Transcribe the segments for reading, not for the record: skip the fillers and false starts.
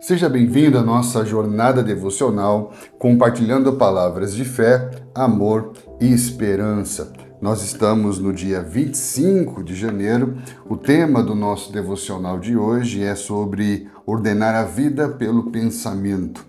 Seja bem-vindo à nossa jornada devocional, compartilhando palavras de fé, amor e esperança. Nós estamos no dia 25 de janeiro. O tema do nosso devocional de hoje é sobre ordenar a vida pelo pensamento.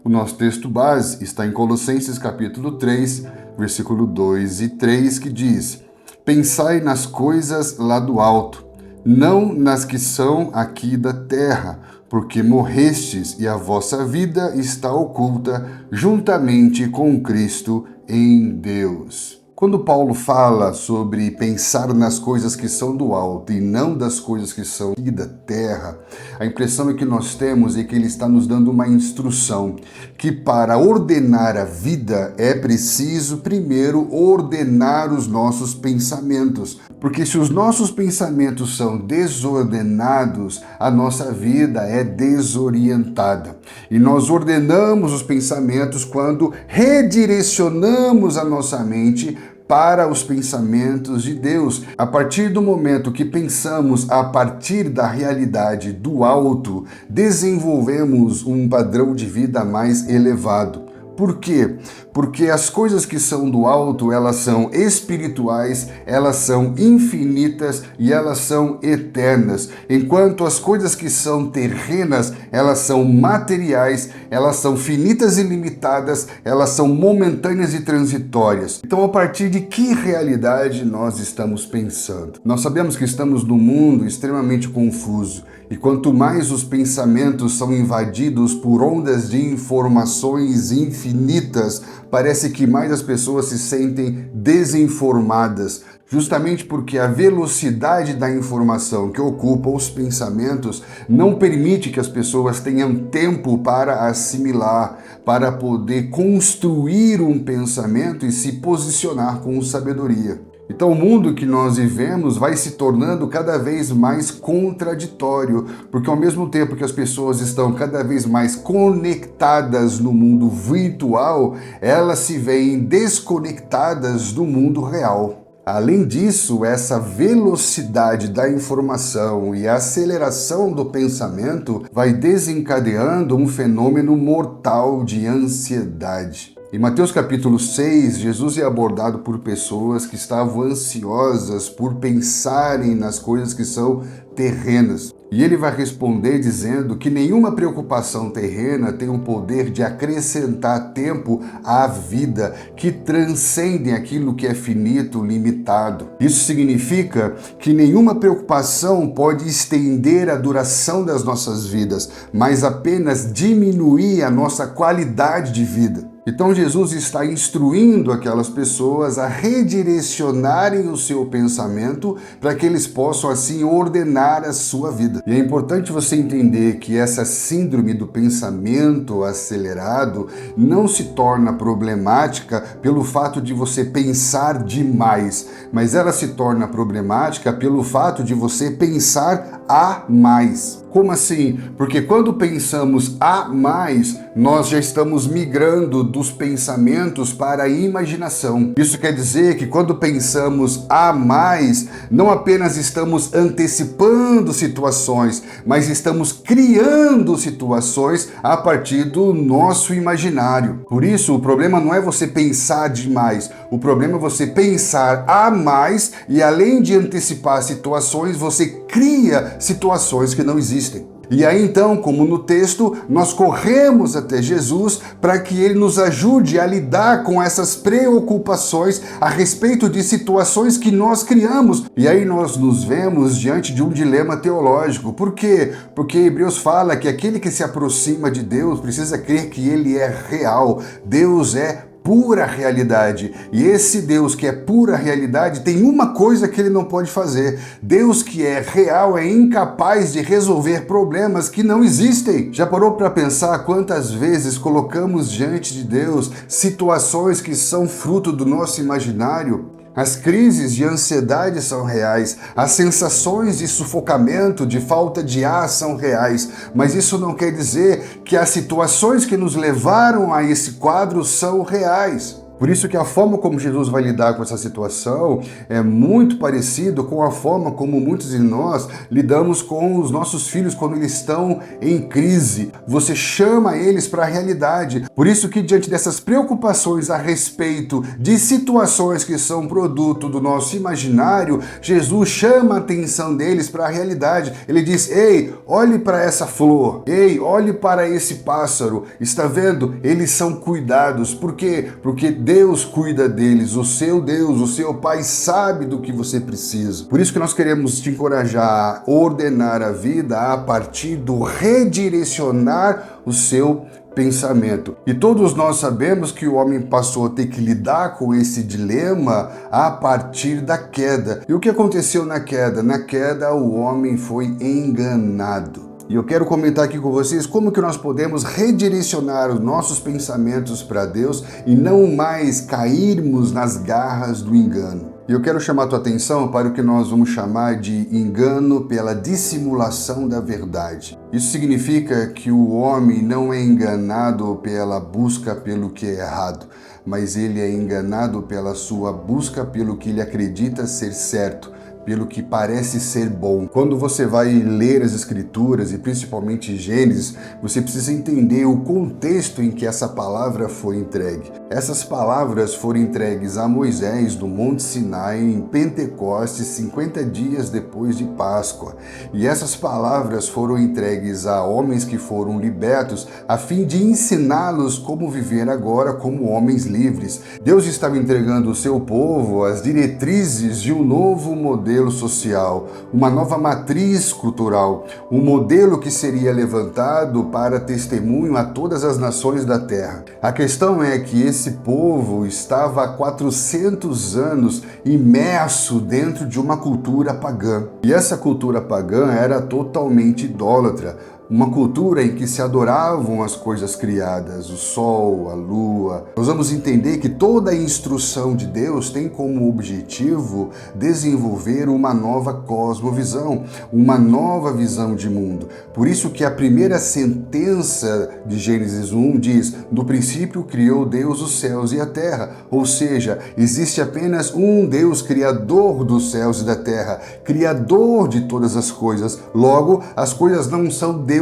O nosso texto base está em Colossenses capítulo 3, versículo 2 e 3, que diz: Pensai nas coisas lá do alto, não nas que são aqui da terra, porque morrestes e a vossa vida está oculta juntamente com Cristo em Deus. Quando Paulo fala sobre pensar nas coisas que são do alto e não das coisas que são aqui da terra, a impressão que nós temos é que ele está nos dando uma instrução, que para ordenar a vida é preciso primeiro ordenar os nossos pensamentos. Porque se os nossos pensamentos são desordenados, a nossa vida é desorientada. E nós ordenamos os pensamentos quando redirecionamos a nossa mente para os pensamentos de Deus. A partir do momento que pensamos a partir da realidade do alto, desenvolvemos um padrão de vida mais elevado. Por quê? Porque as coisas que são do alto, elas são espirituais, elas são infinitas e elas são eternas. Enquanto as coisas que são terrenas, elas são materiais, elas são finitas e limitadas, elas são momentâneas e transitórias. Então, a partir de que realidade nós estamos pensando? Nós sabemos que estamos num mundo extremamente confuso. E quanto mais os pensamentos são invadidos por ondas de informações infinitas, parece que mais as pessoas se sentem desinformadas, justamente porque a velocidade da informação que ocupa os pensamentos não permite que as pessoas tenham tempo para assimilar, para poder construir um pensamento e se posicionar com sabedoria. Então o mundo que nós vivemos vai se tornando cada vez mais contraditório, porque ao mesmo tempo que as pessoas estão cada vez mais conectadas no mundo virtual, elas se veem desconectadas do mundo real. Além disso, essa velocidade da informação e a aceleração do pensamento vai desencadeando um fenômeno mortal de ansiedade. Em Mateus capítulo 6, Jesus é abordado por pessoas que estavam ansiosas por pensarem nas coisas que são terrenas. E ele vai responder dizendo que nenhuma preocupação terrena tem o poder de acrescentar tempo à vida, que transcendem aquilo que é finito, limitado. Isso significa que nenhuma preocupação pode estender a duração das nossas vidas, mas apenas diminuir a nossa qualidade de vida. Então Jesus está instruindo aquelas pessoas a redirecionarem o seu pensamento para que eles possam assim ordenar a sua vida. E é importante você entender que essa síndrome do pensamento acelerado não se torna problemática pelo fato de você pensar demais, mas ela se torna problemática pelo fato de você pensar a mais. Como assim? Porque quando pensamos a mais, nós já estamos migrando dos pensamentos para a imaginação. Isso quer dizer que quando pensamos a mais, não apenas estamos antecipando situações, mas estamos criando situações a partir do nosso imaginário. Por isso, o problema não é você pensar demais, o problema é você pensar a mais e além de antecipar situações, você cria situações que não existem. E aí então, como no texto, nós corremos até Jesus para que ele nos ajude a lidar com essas preocupações a respeito de situações que nós criamos. E aí nós nos vemos diante de um dilema teológico. Por quê? Porque Hebreus fala que aquele que se aproxima de Deus precisa crer que ele é real. Deus é pura realidade. E esse Deus que é pura realidade tem uma coisa que ele não pode fazer. Deus que é real é incapaz de resolver problemas que não existem. Já parou para pensar quantas vezes colocamos diante de Deus situações que são fruto do nosso imaginário? As crises de ansiedade são reais, as sensações de sufocamento, de falta de ar são reais, mas isso não quer dizer que as situações que nos levaram a esse quadro são reais. Por isso que a forma como Jesus vai lidar com essa situação é muito parecido com a forma como muitos de nós lidamos com os nossos filhos quando eles estão em crise. Você chama eles para a realidade. Por isso que diante dessas preocupações a respeito de situações que são produto do nosso imaginário, Jesus chama a atenção deles para a realidade. Ele diz: ei, olhe para essa flor, ei, olhe para esse pássaro, está vendo? Eles são cuidados. Por quê? Porque Deus cuida deles, o seu Deus, o seu Pai sabe do que você precisa. Por isso que nós queremos te encorajar a ordenar a vida a partir do redirecionar o seu pensamento. E todos nós sabemos que o homem passou a ter que lidar com esse dilema a partir da queda. E o que aconteceu na queda? Na queda, o homem foi enganado. E eu quero comentar aqui com vocês como que nós podemos redirecionar os nossos pensamentos para Deus e não mais cairmos nas garras do engano. E eu quero chamar a tua atenção para o que nós vamos chamar de engano pela dissimulação da verdade. Isso significa que o homem não é enganado pela busca pelo que é errado, mas ele é enganado pela sua busca pelo que ele acredita ser certo, pelo que parece ser bom. Quando você vai ler as Escrituras, e principalmente Gênesis, você precisa entender o contexto em que essa palavra foi entregue. Essas palavras foram entregues a Moisés no Monte Sinai em Pentecostes, 50 dias depois de Páscoa. E essas palavras foram entregues a homens que foram libertos, a fim de ensiná-los como viver agora como homens livres. Deus estava entregando ao seu povo as diretrizes de um novo modelo social, uma nova matriz cultural, um modelo que seria levantado para testemunho a todas as nações da terra. A questão é que esse povo estava há 400 anos imerso dentro de uma cultura pagã. E essa cultura pagã era totalmente idólatra. Uma cultura em que se adoravam as coisas criadas, o sol, a lua. Nós vamos entender que toda a instrução de Deus tem como objetivo desenvolver uma nova cosmovisão, uma nova visão de mundo. Por isso que a primeira sentença de Gênesis 1 diz: no princípio criou Deus os céus e a terra. Ou seja, existe apenas um Deus criador dos céus e da terra, criador de todas as coisas. Logo, as coisas não são deuses,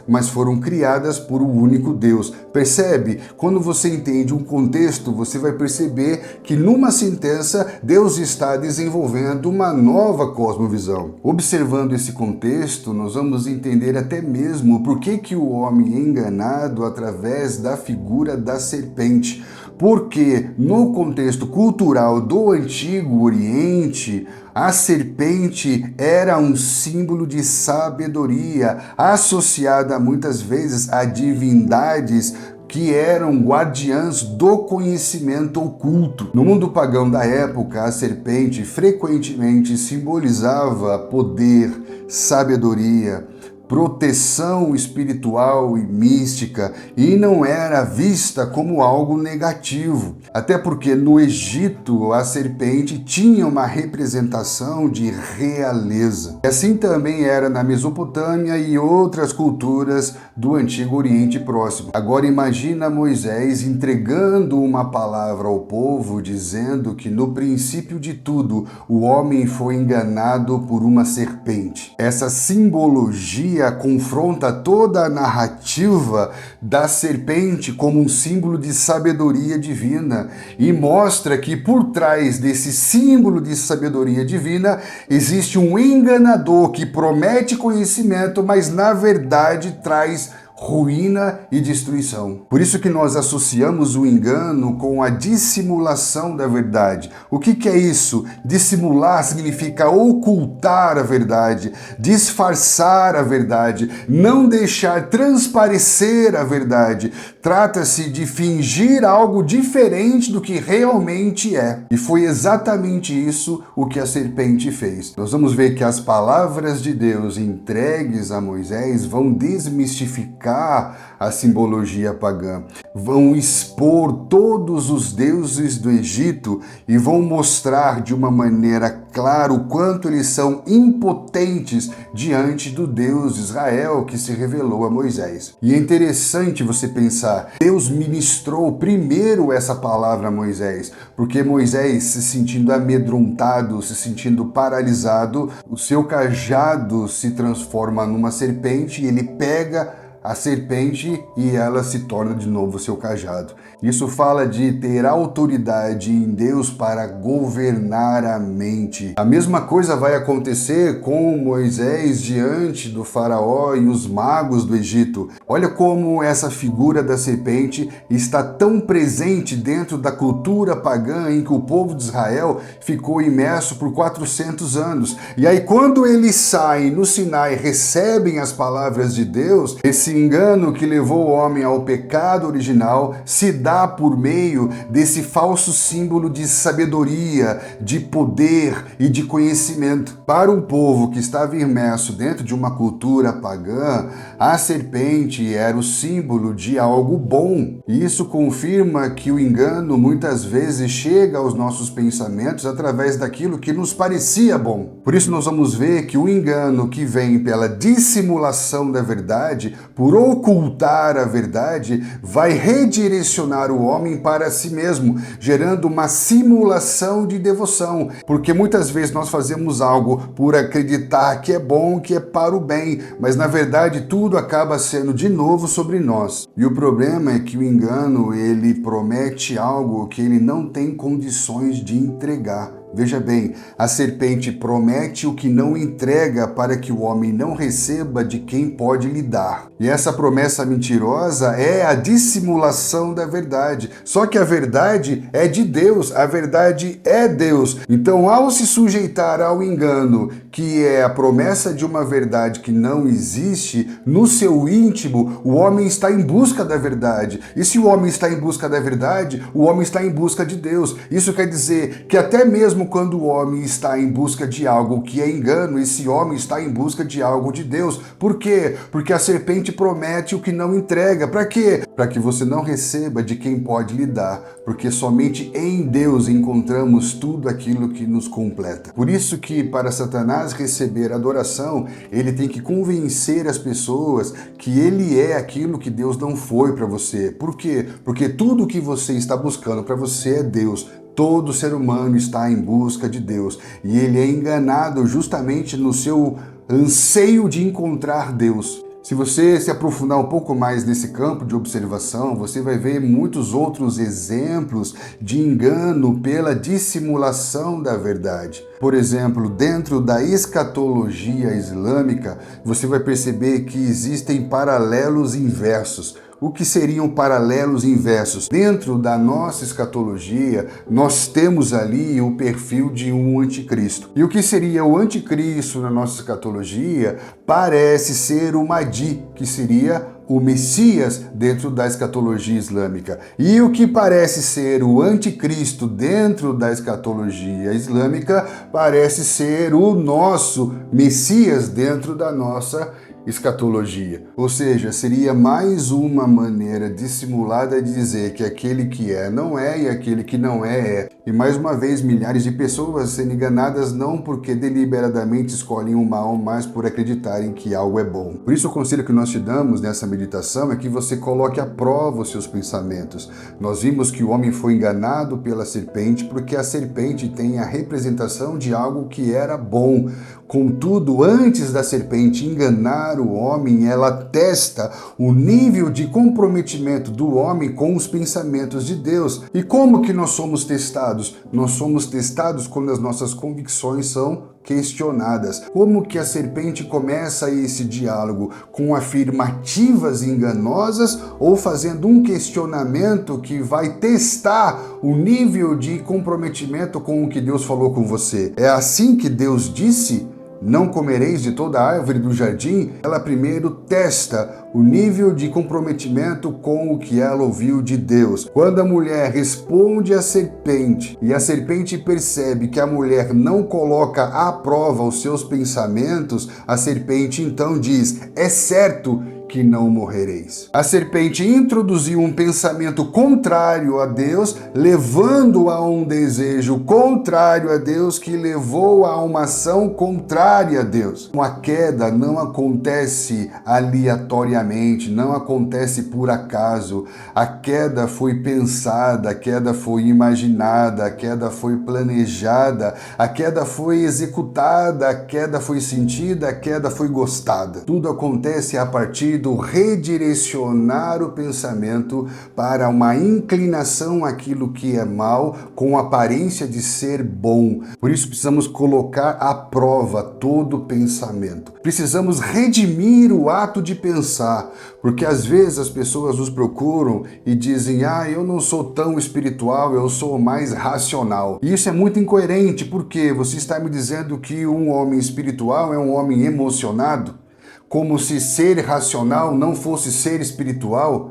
mas foram criadas por um único Deus. Percebe? Quando você entende um contexto, você vai perceber que numa sentença, Deus está desenvolvendo uma nova cosmovisão. Observando esse contexto, nós vamos entender até mesmo por que o homem é enganado através da figura da serpente. Porque no contexto cultural do Antigo Oriente, a serpente era um símbolo de sabedoria, associada muitas vezes a divindades que eram guardiãs do conhecimento oculto. No mundo pagão da época, a serpente frequentemente simbolizava poder, sabedoria, proteção espiritual e mística, e não era vista como algo negativo. Até porque no Egito a serpente tinha uma representação de realeza. Assim também era na Mesopotâmia e outras culturas do Antigo Oriente Próximo. Agora imagina Moisés entregando uma palavra ao povo, dizendo que no princípio de tudo o homem foi enganado por uma serpente. Essa simbologia confronta toda a narrativa da serpente como um símbolo de sabedoria divina e mostra que por trás desse símbolo de sabedoria divina existe um enganador que promete conhecimento, mas na verdade traz ruína e destruição. Por isso que nós associamos o engano com a dissimulação da verdade. O que é isso? Dissimular significa ocultar a verdade, disfarçar a verdade, não deixar transparecer a verdade. Trata-se de fingir algo diferente do que realmente é. E foi exatamente isso o que a serpente fez. Nós vamos ver que as palavras de Deus entregues a Moisés vão desmistificar atacar a simbologia pagã, vão expor todos os deuses do Egito e vão mostrar de uma maneira clara o quanto eles são impotentes diante do Deus de Israel que se revelou a Moisés. E é interessante você pensar, Deus ministrou primeiro essa palavra a Moisés, porque Moisés, se sentindo amedrontado, se sentindo paralisado, o seu cajado se transforma numa serpente e ele pega a serpente e ela se torna de novo seu cajado. Isso fala de ter autoridade em Deus para governar a mente. A mesma coisa vai acontecer com Moisés diante do faraó e os magos do Egito. Olha como essa figura da serpente está tão presente dentro da cultura pagã em que o povo de Israel ficou imerso por 400 anos. E aí quando eles saem no Sinai, recebem as palavras de Deus, esse engano que levou o homem ao pecado original se dá por meio desse falso símbolo de sabedoria, de poder e de conhecimento. Para um povo que estava imerso dentro de uma cultura pagã, a serpente era o símbolo de algo bom. E isso confirma que o engano muitas vezes chega aos nossos pensamentos através daquilo que nos parecia bom. Por isso nós vamos ver que o engano que vem pela dissimulação da verdade, por ocultar a verdade, vai redirecionar o homem para si mesmo, gerando uma simulação de devoção, porque muitas vezes nós fazemos algo por acreditar que é bom, que é para o bem, mas na verdade tudo acaba sendo de novo sobre nós. E o problema é que o engano, ele promete algo que ele não tem condições de entregar. Veja bem, a serpente promete o que não entrega para que o homem não receba de quem pode lhe dar. E essa promessa mentirosa é a dissimulação da verdade. Só que a verdade é de Deus, a verdade é Deus. Então, ao se sujeitar ao engano, que é a promessa de uma verdade que não existe, no seu íntimo, o homem está em busca da verdade. E se o homem está em busca da verdade, o homem está em busca de Deus. Isso quer dizer que até mesmo quando o homem está em busca de algo que é engano, esse homem está em busca de algo de Deus. Por quê? Porque a serpente promete o que não entrega. Para quê? Para que você não receba de quem pode lhe dar. Porque somente em Deus encontramos tudo aquilo que nos completa. Por isso que para Satanás receber adoração, ele tem que convencer as pessoas que ele é aquilo que Deus não foi para você. Por quê? Porque tudo que você está buscando para você é Deus. Todo ser humano está em busca de Deus e ele é enganado justamente no seu anseio de encontrar Deus. Se você se aprofundar um pouco mais nesse campo de observação, você vai ver muitos outros exemplos de engano pela dissimulação da verdade. Por exemplo, dentro da escatologia islâmica, você vai perceber que existem paralelos inversos. O que seriam paralelos inversos? Dentro da nossa escatologia, nós temos ali o perfil de um anticristo. E o que seria o anticristo na nossa escatologia parece ser o Mahdi, que seria o Messias dentro da escatologia islâmica. E o que parece ser o anticristo dentro da escatologia islâmica parece ser o nosso Messias dentro da nossa escatologia. Ou seja, seria mais uma maneira dissimulada de dizer que aquele que é não é e aquele que não é. E mais uma vez, milhares de pessoas sendo enganadas não porque deliberadamente escolhem o mal, mas por acreditarem que algo é bom. Por isso o conselho que nós te damos nessa meditação é que você coloque à prova os seus pensamentos. Nós vimos que o homem foi enganado pela serpente porque a serpente tem a representação de algo que era bom. Contudo, antes da serpente enganar o homem, ela testa o nível de comprometimento do homem com os pensamentos de Deus. E como que nós somos testados? Nós somos testados quando as nossas convicções são questionadas. Como que a serpente começa esse diálogo? Com afirmativas enganosas ou fazendo um questionamento que vai testar o nível de comprometimento com o que Deus falou com você? É assim que Deus disse: não comereis de toda a árvore do jardim? Ela primeiro testa o nível de comprometimento com o que ela ouviu de Deus. Quando a mulher responde à serpente e a serpente percebe que a mulher não coloca à prova os seus pensamentos, a serpente então diz: é certo que não morrereis. A serpente introduziu um pensamento contrário a Deus, levando a um desejo contrário a Deus, que levou a uma ação contrária a Deus. A queda não acontece aleatoriamente, não acontece por acaso. A queda foi pensada, a queda foi imaginada, a queda foi planejada, a queda foi executada, a queda foi sentida, a queda foi gostada. Tudo acontece a partir do redirecionar o pensamento para uma inclinação àquilo que é mal, com aparência de ser bom. Por isso precisamos colocar à prova todo pensamento. Precisamos redimir o ato de pensar, porque às vezes as pessoas nos procuram e dizem: eu não sou tão espiritual, eu sou mais racional. E isso é muito incoerente, porque você está me dizendo que um homem espiritual é um homem emocionado, como se ser racional não fosse ser espiritual.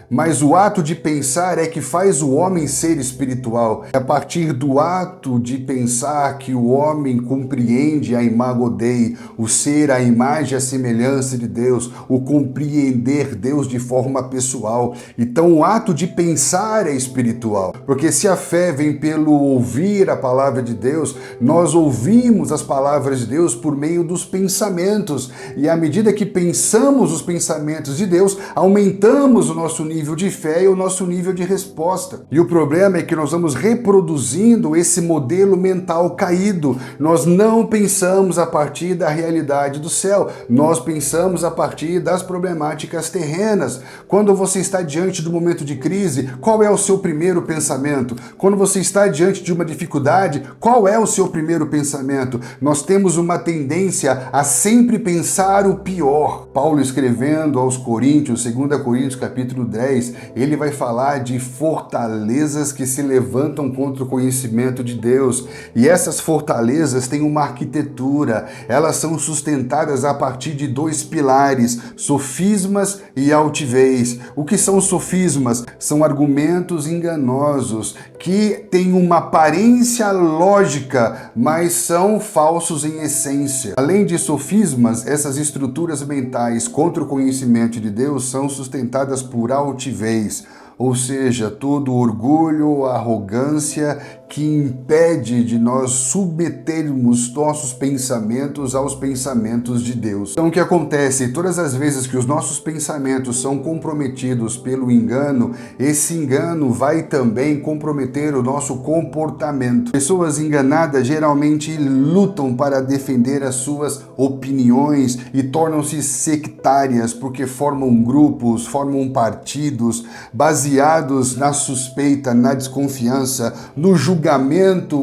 Mas o ato de pensar é que faz o homem ser espiritual. É a partir do ato de pensar que o homem compreende a imago Dei, o ser a imagem e a semelhança de Deus, o compreender Deus de forma pessoal. Então o ato de pensar é espiritual. Porque se a fé vem pelo ouvir a palavra de Deus, nós ouvimos as palavras de Deus por meio dos pensamentos. E à medida que pensamos os pensamentos de Deus, aumentamos o nosso nível de fé e o nosso nível de resposta. E o problema é que nós vamos reproduzindo esse modelo mental caído. Nós não pensamos a partir da realidade do céu, nós pensamos a partir das problemáticas terrenas. Quando você está diante do momento de crise, qual é o seu primeiro pensamento? Quando você está diante de uma dificuldade, qual é o seu primeiro pensamento? Nós temos uma tendência a sempre pensar o pior. Paulo, escrevendo aos Coríntios, 2 Coríntios capítulo 10, ele vai falar de fortalezas que se levantam contra o conhecimento de Deus. E essas fortalezas têm uma arquitetura, elas são sustentadas a partir de dois pilares: sofismas e altivez. O que são sofismas? São argumentos enganosos que têm uma aparência lógica, mas são falsos em essência. Além de sofismas, essas estruturas mentais contra o conhecimento de Deus são sustentadas por altivez, ou seja, todo orgulho, arrogância que impede de nós submetermos nossos pensamentos aos pensamentos de Deus. Então o que acontece? Todas as vezes que os nossos pensamentos são comprometidos pelo engano, esse engano vai também comprometer o nosso comportamento. Pessoas enganadas geralmente lutam para defender as suas opiniões e tornam-se sectárias, porque formam grupos, formam partidos baseados na suspeita, na desconfiança, no julgamento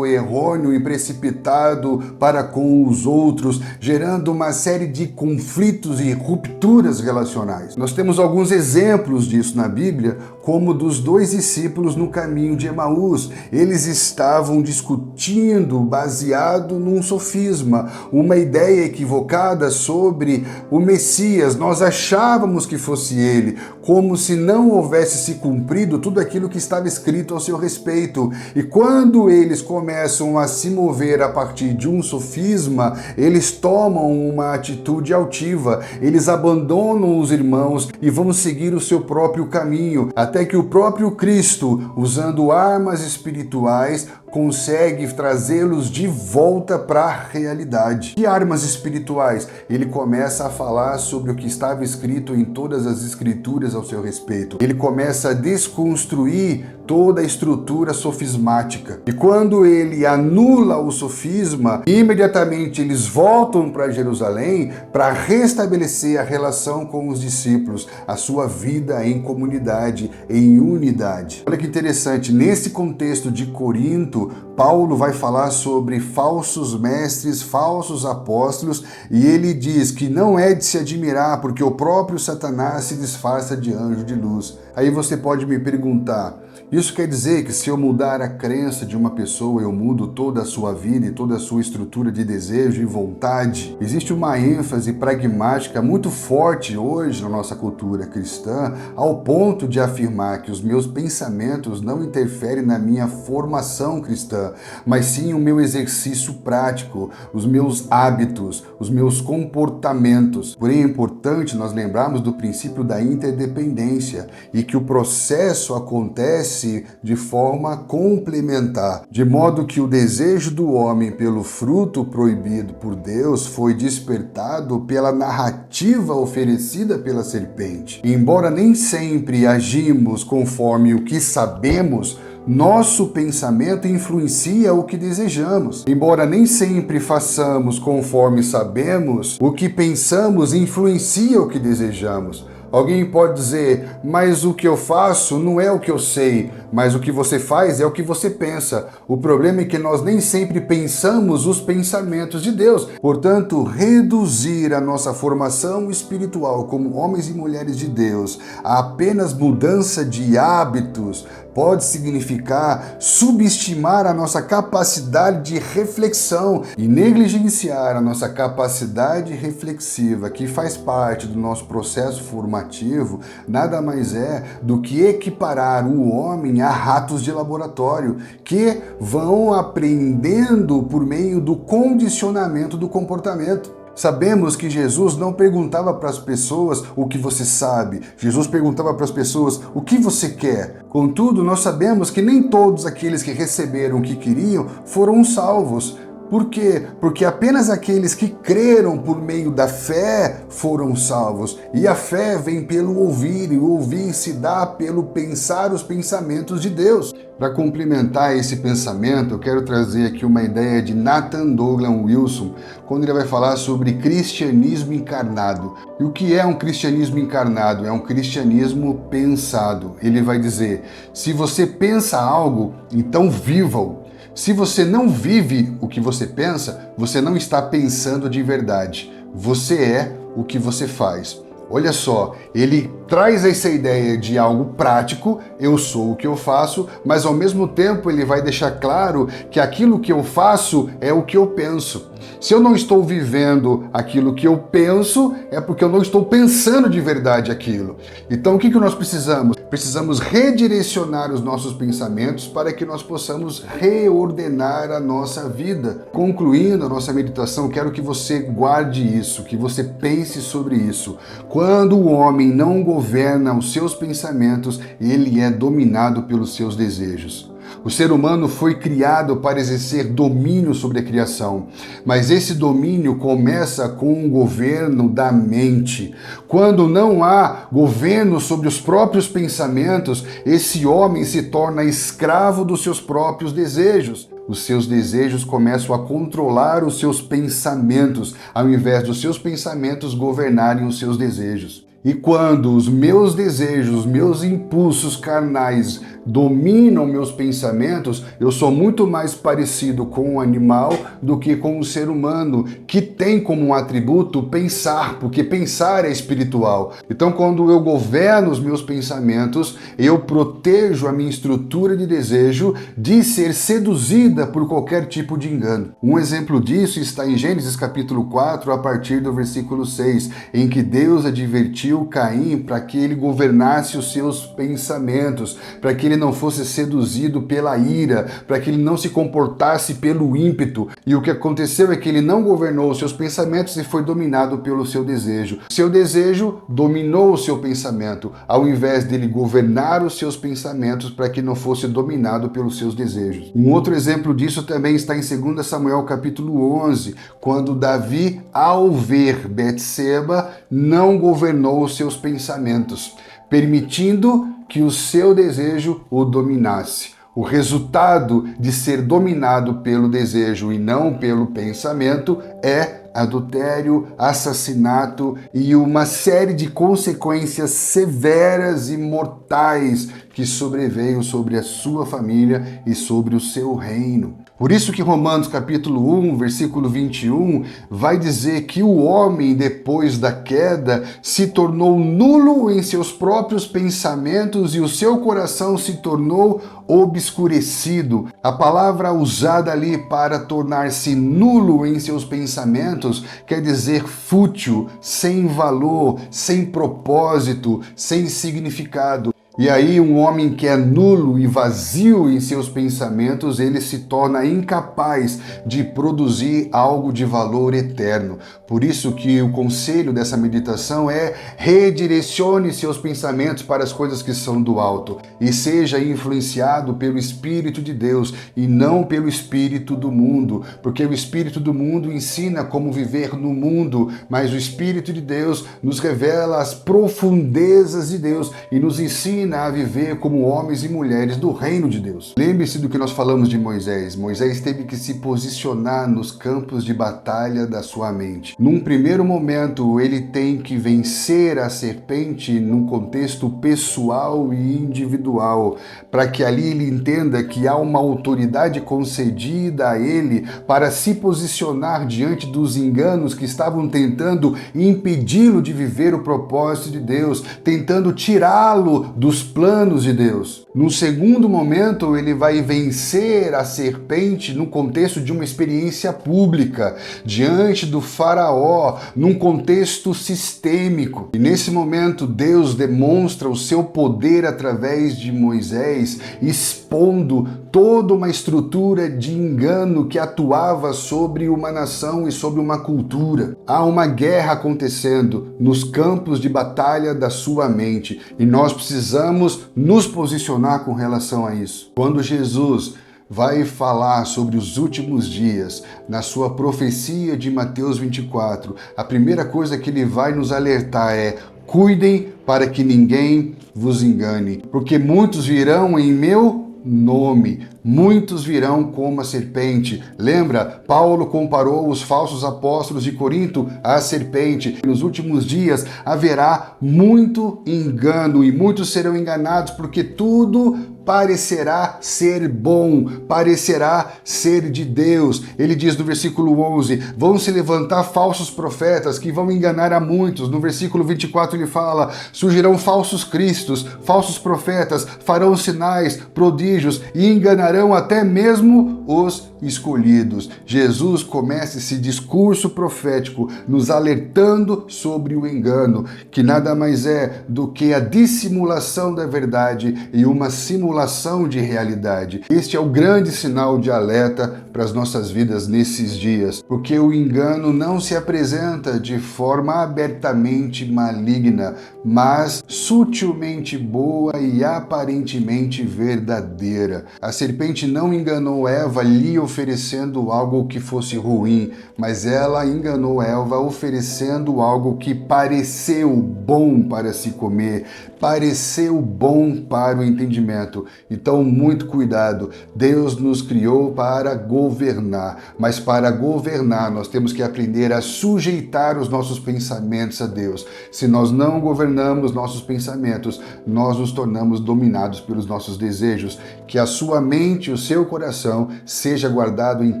errôneo e precipitado para com os outros, gerando uma série de conflitos e rupturas relacionais. Nós temos alguns exemplos disso na Bíblia, como dos dois discípulos no caminho de Emaús. Eles estavam discutindo baseado num sofisma, uma ideia equivocada sobre o Messias. Nós achávamos que fosse ele, como se não houvesse se cumprido tudo aquilo que estava escrito ao seu respeito. E quando eles começam a se mover a partir de um sofisma, eles tomam uma atitude altiva, eles abandonam os irmãos e vão seguir o seu próprio caminho, até que o próprio Cristo, usando armas espirituais, consegue trazê-los de volta para a realidade. Que armas espirituais? Ele começa a falar sobre o que estava escrito em todas as escrituras ao seu respeito. Ele começa a desconstruir toda a estrutura sofismática. E quando ele anula o sofisma, imediatamente eles voltam para Jerusalém para restabelecer a relação com os discípulos, a sua vida em comunidade, em unidade. Olha que interessante, nesse contexto de Corinto, Paulo vai falar sobre falsos mestres, falsos apóstolos, e ele diz que não é de se admirar, porque o próprio Satanás se disfarça de anjo de luz. Aí você pode me perguntar, isso quer dizer que se eu mudar a crença de uma pessoa, eu mudo toda a sua vida e toda a sua estrutura de desejo e vontade? Existe uma ênfase pragmática muito forte hoje na nossa cultura cristã, ao ponto de afirmar que os meus pensamentos não interferem na minha formação cristã. cristã, mas sim o meu exercício prático, os meus hábitos, os meus comportamentos. Porém, é importante nós lembrarmos do princípio da interdependência e que o processo acontece de forma complementar, de modo que o desejo do homem pelo fruto proibido por Deus foi despertado pela narrativa oferecida pela serpente. Embora nem sempre agimos conforme o que sabemos, nosso pensamento influencia o que desejamos. Embora nem sempre façamos conforme sabemos, o que pensamos influencia o que desejamos. Alguém pode dizer, mas o que eu faço não é o que eu sei, mas o que você faz é o que você pensa. O problema é que nós nem sempre pensamos os pensamentos de Deus. Portanto, reduzir a nossa formação espiritual como homens e mulheres de Deus a apenas mudança de hábitos pode significar subestimar a nossa capacidade de reflexão e negligenciar a nossa capacidade reflexiva, que faz parte do nosso processo formativo, nada mais é do que equiparar o homem a ratos de laboratório, que vão aprendendo por meio do condicionamento do comportamento. Sabemos que Jesus não perguntava para as pessoas o que você sabe. Jesus perguntava para as pessoas o que você quer. Contudo, nós sabemos que nem todos aqueles que receberam o que queriam foram salvos. Por quê? Porque apenas aqueles que creram por meio da fé foram salvos. E a fé vem pelo ouvir, e o ouvir se dá pelo pensar os pensamentos de Deus. Para complementar esse pensamento, eu quero trazer aqui uma ideia de Nathan Douglas Wilson, quando ele vai falar sobre cristianismo encarnado. E o que é um cristianismo encarnado? É um cristianismo pensado. Ele vai dizer, se você pensa algo, então viva-o. Se você não vive o que você pensa, você não está pensando de verdade. Você é o que você faz. Olha só, ele traz essa ideia de algo prático, eu sou o que eu faço, mas ao mesmo tempo ele vai deixar claro que aquilo que eu faço é o que eu penso. Se eu não estou vivendo aquilo que eu penso, é porque eu não estou pensando de verdade aquilo. Então o que nós precisamos? Precisamos redirecionar os nossos pensamentos para que nós possamos reordenar a nossa vida. Concluindo a nossa meditação, quero que você guarde isso, que você pense sobre isso. Quando o homem não governa os seus pensamentos, ele é dominado pelos seus desejos. O ser humano foi criado para exercer domínio sobre a criação, mas esse domínio começa com o governo da mente. Quando não há governo sobre os próprios pensamentos, esse homem se torna escravo dos seus próprios desejos. Os seus desejos começam a controlar os seus pensamentos, ao invés dos seus pensamentos governarem os seus desejos. E quando os meus desejos, meus impulsos carnais dominam meus pensamentos, eu sou muito mais parecido com um animal do que com um ser humano, que tem como um atributo pensar, porque pensar é espiritual. Então, quando eu governo os meus pensamentos, eu protejo a minha estrutura de desejo de ser seduzida por qualquer tipo de engano. Um exemplo disso está em Gênesis capítulo 4, a partir do versículo 6, em que Deus advertiu Caim para que ele governasse os seus pensamentos, para que ele não fosse seduzido pela ira, para que ele não se comportasse pelo ímpeto. E o que aconteceu é que ele não governou os seus pensamentos e foi dominado pelo seu desejo. Seu desejo dominou o seu pensamento, ao invés dele governar os seus pensamentos para que não fosse dominado pelos seus desejos. Um outro exemplo disso também está em 2 Samuel capítulo 11, quando Davi, ao ver Betseba, não governou os seus pensamentos, permitindo que o seu desejo o dominasse. O resultado de ser dominado pelo desejo e não pelo pensamento é adultério, assassinato e uma série de consequências severas e mortais que sobreveio sobre a sua família e sobre o seu reino. Por isso que Romanos capítulo 1, versículo 21, vai dizer que o homem, depois da queda, se tornou nulo em seus próprios pensamentos e o seu coração se tornou obscurecido. A palavra usada ali para tornar-se nulo em seus pensamentos quer dizer fútil, sem valor, sem propósito, sem significado. E aí um homem que é nulo e vazio em seus pensamentos, ele se torna incapaz de produzir algo de valor eterno. Por isso que o conselho dessa meditação é: redirecione seus pensamentos para as coisas que são do alto e seja influenciado pelo Espírito de Deus e não pelo espírito do mundo, porque o espírito do mundo ensina como viver no mundo, mas o Espírito de Deus nos revela as profundezas de Deus e nos ensina a viver como homens e mulheres do reino de Deus. Lembre-se do que nós falamos de Moisés. Moisés teve que se posicionar nos campos de batalha da sua mente. Num primeiro momento, ele tem que vencer a serpente num contexto pessoal e individual, para que ali ele entenda que há uma autoridade concedida a ele para se posicionar diante dos enganos que estavam tentando impedi-lo de viver o propósito de Deus, tentando tirá-lo dos planos de Deus. No segundo momento, ele vai vencer a serpente no contexto de uma experiência pública, diante do faraó, num contexto sistêmico. E nesse momento, Deus demonstra o seu poder através de Moisés, expondo toda uma estrutura de engano que atuava sobre uma nação e sobre uma cultura. Há uma guerra acontecendo nos campos de batalha da sua mente e nós precisamos nos posicionar com relação a isso. Quando Jesus vai falar sobre os últimos dias, na sua profecia de Mateus 24, a primeira coisa que ele vai nos alertar é: cuidem para que ninguém vos engane, porque muitos virão em meu nome, muitos virão como a serpente. Lembra? Paulo comparou os falsos apóstolos de Corinto à serpente. Nos últimos dias haverá muito engano e muitos serão enganados, porque tudo parecerá ser bom, parecerá ser de Deus. Ele diz no versículo 11, vão se levantar falsos profetas que vão enganar a muitos. No versículo 24 ele fala, surgirão falsos cristos, falsos profetas, farão sinais, prodígios e enganarão até mesmo os escolhidos. Jesus começa esse discurso profético nos alertando sobre o engano, que nada mais é do que a dissimulação da verdade e uma simulação de realidade. Este é o grande sinal de alerta para as nossas vidas nesses dias, porque o engano não se apresenta de forma abertamente maligna, mas sutilmente boa e aparentemente verdadeira. A serpente não enganou Eva lhe oferecendo algo que fosse ruim, mas ela enganou Eva oferecendo algo que pareceu bom para se comer, pareceu bom para o entendimento. Então, muito cuidado. Deus nos criou para governar, mas para governar nós temos que aprender a sujeitar os nossos pensamentos a Deus. Se nós não governamos nossos pensamentos, nós nos tornamos dominados pelos nossos desejos. Que a sua mente e o seu coração seja guardado em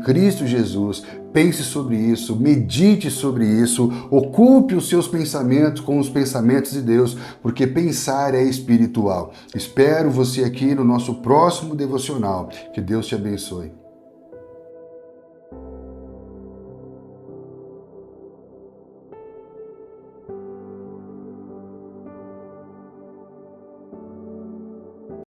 Cristo Jesus. Pense sobre isso, medite sobre isso, ocupe os seus pensamentos com os pensamentos de Deus, porque pensar é espiritual. Espero você aqui no nosso próximo devocional. Que Deus te abençoe.